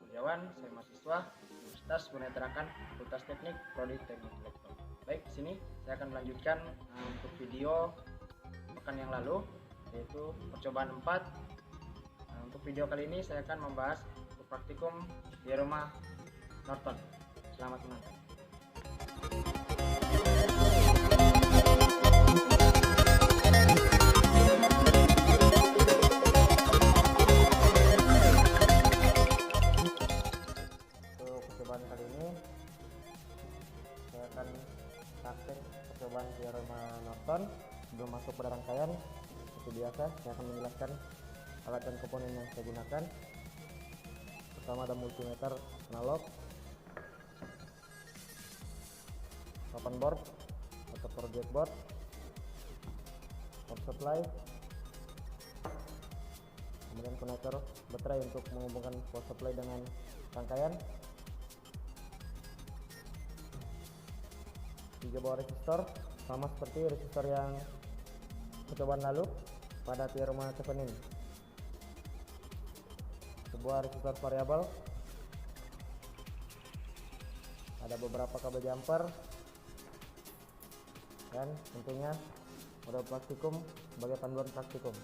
Kurniawan, saya mahasiswa Universitas Bina Fakultas Teknik Prodi Teknik Elektro. Baik, di sini saya akan melanjutkan untuk video pekan yang lalu, yaitu percobaan 4. Untuk video kali ini saya akan membahas untuk praktikum di rumah Norton. Selamat menonton. Percobaan kali ini saya akan praktek percobaan teorema Norton. Sebelum masuk pada rangkaian, seperti biasa saya akan menjelaskan alat dan komponen yang saya gunakan. Pertama ada multimeter analog, papan board atau project board, power supply, kemudian konektor baterai untuk menghubungkan power supply dengan rangkaian, 3 buah resistor sama seperti resistor yang percobaan lalu pada teorema Thevenin, sebuah resistor variabel, ada beberapa kabel jumper, dan tentunya model praktikum sebagai panduan praktikum.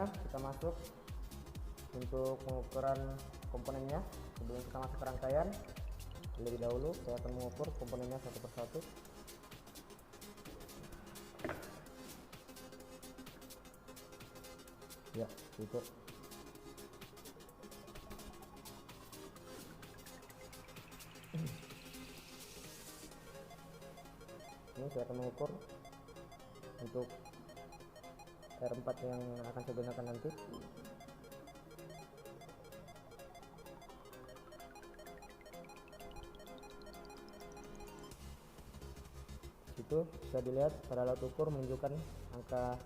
Kita masuk untuk pengukuran komponennya. Sebelum kita masuk ke rangkaian, lebih dahulu saya akan mengukur komponennya satu persatu. Ya, itu. Ini saya akan mengukur untuk R4 yang akan saya gunakan nanti. Itu bisa dilihat pada alat ukur menunjukkan angka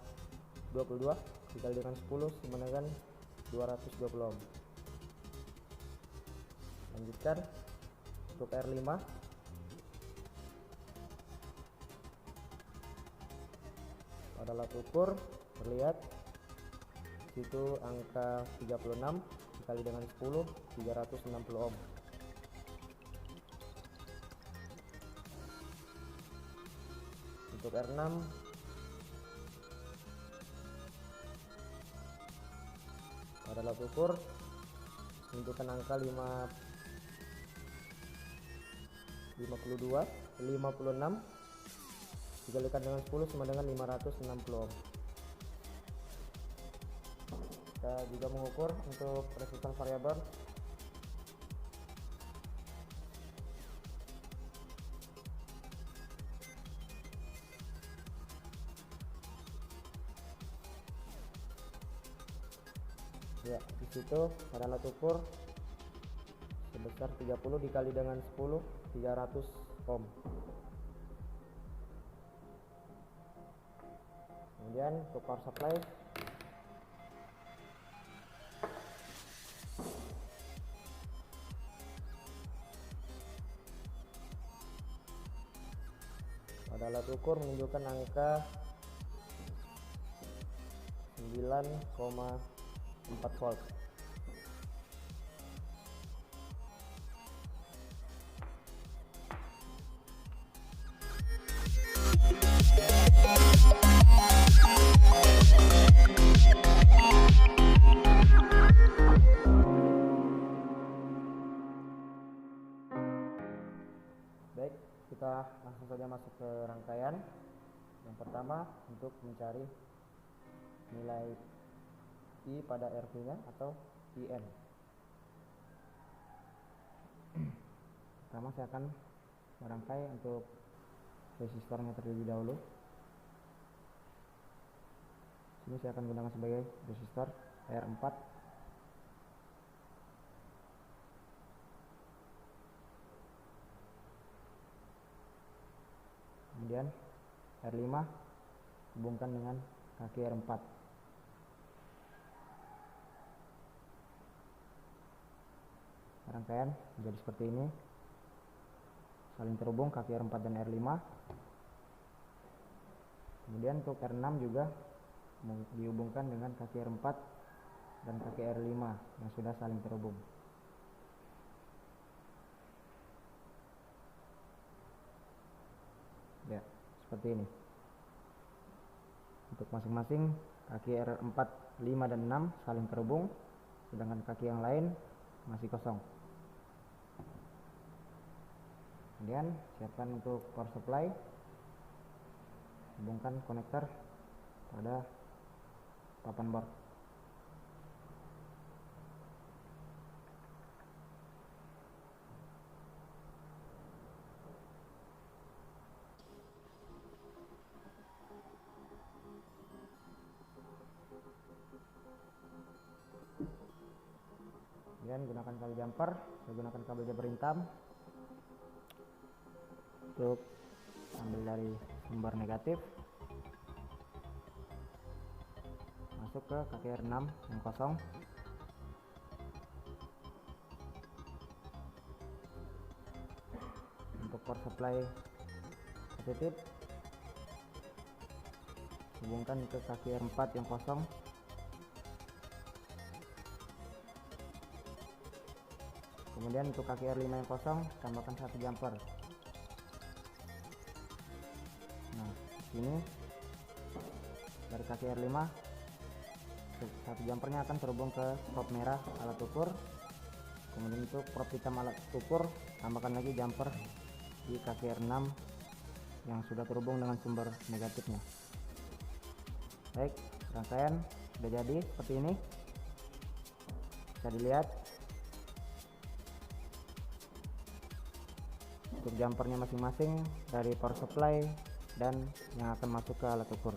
22 dikali dengan 10 sama dengan 220 ohm. Lanjutkan untuk R5. Pada alat ukur terlihat itu angka 36 dikali dengan 10 360 ohm. Untuk R6 pada alat ukur menunjukkan angka 56 dikalikan dengan 10 sama dengan 560 ohm. Kita juga mengukur untuk resistor variabel. Ya, di situ pada alat ukur sebesar 30 dikali dengan 10 300 ohm. Kemudian untuk power supply pada alat ukur menunjukkan angka 9,4 volt. Baik, kita langsung saja masuk ke rangkaian. Yang pertama untuk mencari nilai I pada RV-nya atau IN. Pertama saya akan merangkai untuk resistornya terlebih dahulu. Ini saya akan gunakan sebagai resistor R4. Kemudian R5 hubungkan dengan kaki R4. rangkaian menjadi seperti ini, saling terhubung kaki R4 dan R5. Kemudian untuk R6 juga dihubungkan dengan kaki R4 dan kaki R5 yang sudah saling terhubung. Ya, seperti ini. Untuk masing-masing kaki R4, 5 dan 6 saling terhubung, sedangkan kaki yang lain masih kosong. Kemudian siapkan untuk power supply, hubungkan konektor pada papan board. Kemudian gunakan kabel jumper, saya gunakan kabel jumper hitam untuk ambil dari sumber negatif, masuk ke kaki R6 yang kosong. Untuk power supply positif, hubungkan ke kaki R4 yang kosong. Kemudian untuk kaki R5 yang kosong, tambahkan 1 jumper. Nah, ini dari kaki R5, 1 jumpernya akan terhubung ke prop merah alat ukur. Kemudian untuk prop hitam alat ukur, tambahkan lagi jumper di kaki R6 yang sudah terhubung dengan sumber negatifnya. Baik, rangkaian sudah jadi seperti ini. Bisa dilihat untuk jumpernya masing-masing dari power supply dan yang akan masuk ke alat ukur.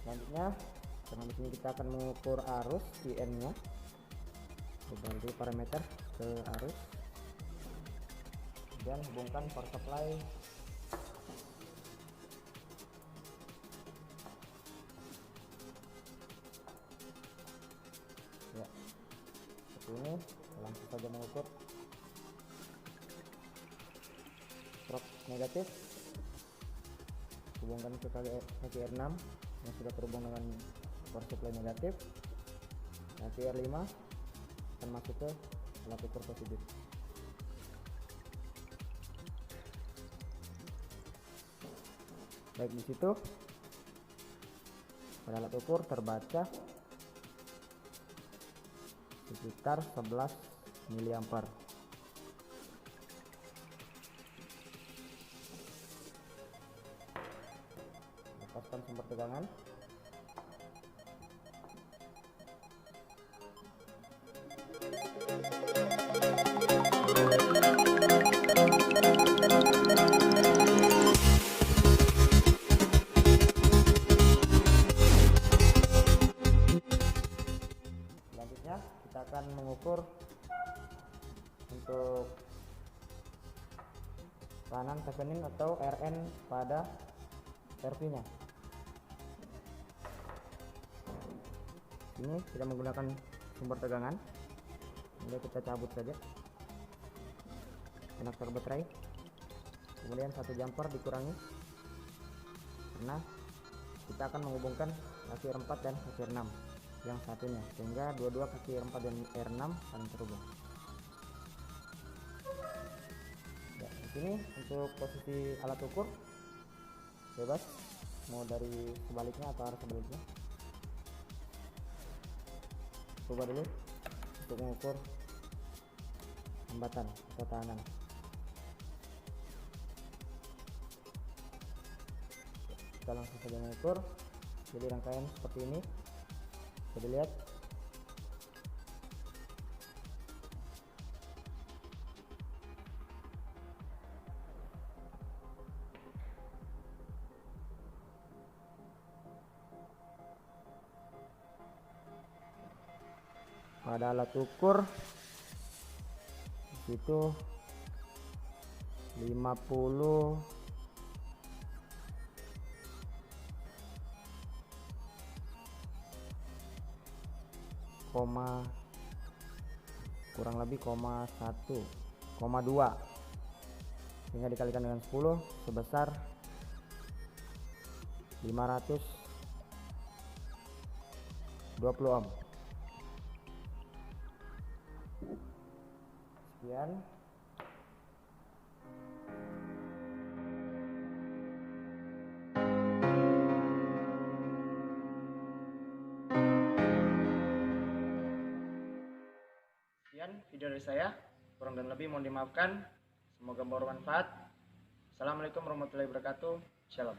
Selanjutnya, di sini kita akan mengukur arus IN-nya. Dari parameter ke arus, dan hubungkan power supply ya, seperti ini. Langsung saja mengukur prop negatif, hubungkan ke kaki R6 yang sudah terhubung dengan power supply negatif. Kaki R5 akan masuk ke alat ukur positif. Baik, di situ pada alat ukur terbaca sekitar 11 mA. Lepaskan sumber tegangan. Selanjutnya kita akan mengukur untuk tekanan Thevenin atau RN pada RV-nya. Ini tidak menggunakan sumber tegangan. Ini kita cabut saja konektor baterai. Kemudian 1 jumper dikurangi karena kita akan menghubungkan kaki R4 dan kaki R6 yang satunya, sehingga dua-dua kaki R4 dan R6 saling terhubung. Ya, di sini untuk posisi alat ukur bebas, mau dari sebaliknya atau arah sebaliknya. Coba dulu untuk mengukur hambatan atau tekanan. Kita langsung saja mengukur. Jadi rangkaian seperti ini. Bisa dilihat. Pada alat ukur itu 50 ,5 kurang lebih 1,2, sehingga dikalikan dengan 10 sebesar 520 ohm. Sekian. Sekian video dari saya, kurang dan lebih mohon dimaafkan. Semoga bermanfaat. Assalamualaikum warahmatullahi wabarakatuh. Shalom.